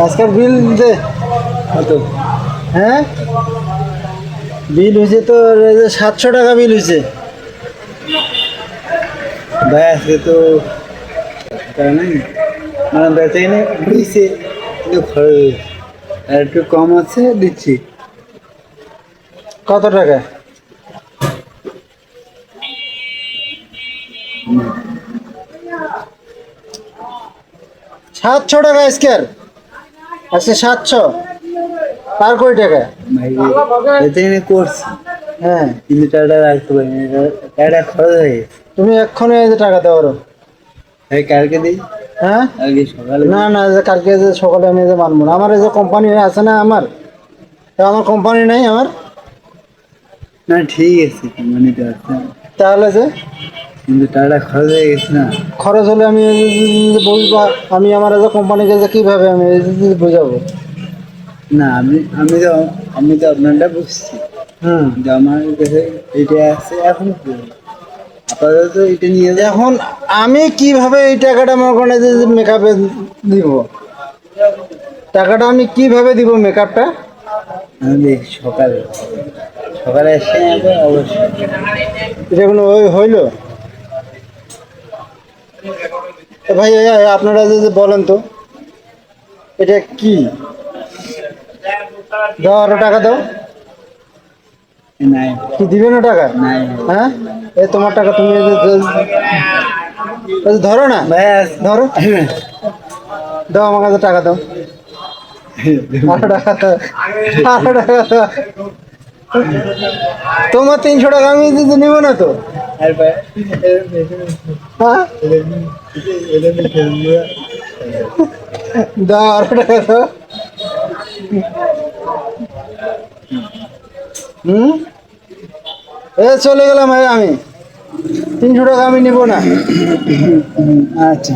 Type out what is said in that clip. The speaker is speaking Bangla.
আজকের বিল দে কত? হ্যাঁ বিল হয়েছে তো 700 টাকা বিল হয়েছে। ভাই আজকে তো টাকা নাই, মানে বেচাই নেই হয়েছে, কিন্তু খরচ হয়েছে। আর একটু কম আছে, দিচ্ছি। কত টাকা? 700 টাকা আজকের, আজকে 700। আর কয় টাকা? ভাই বেচাই নেই করছি, হ্যাঁ কিন্তু টাকাটা রাখতে পারিনি, টাকাটা খরচ হয়ে গেছে। তুমি এক্ষুনি এই যে টাকা দাও আরো। ভাই কালকে দিই, হ্যাঁ কালকে সকালে না না, এই যে কালকে যে সকালে আমি যে মানবো না, আমার এই যে কোম্পানি আছে না আমার, তা আমার কোম্পানি নাই আমার, না ঠিক আছে, কোম্পানিতে আছে, তাহলে যে কিন্তু টাকাটা খরচ হয়ে গেছে না। খরচ হলে আমি এই যে বুঝবো, আমি আমার এই যে কোম্পানিকে যে কীভাবে আমি এই যে বুঝাবো? না আমি তো আপনারটা বুঝছি, হুম কিন্তু আমার কাছে এটা আছে এখন, আপাতত এটা নিয়ে যাও। এখন আমি কিভাবে এই টাকাটা মনে করেন যে মেকআপে দিব, টাকাটা আমি কিভাবে দিব মেকআপটা? আমি দেখি সকালে, সকালে এসে যাবো অবশ্যই। এটা কোনো হইলো? এ ভাই আপনারা যে বলেন তো এটা কি? দাও আরো টাকা দাও। নাই কি দিবে না টাকা? নাই হ্যাঁ এই তোমার টাকা, তুমি এই যে ধরো না, ভাই ধরো, দাও আমার কাছে টাকা দাও, আরো টাকা দাও, আরো টাকা দাও। তোমার 300 টাকা আমি নিবো না তো। আর ভাই হ্যাঁ দাও আরো টাকা দাও। হুম চলে গেলাম ভাই, আমি 300 টাকা আমি নিবো না। আচ্ছা।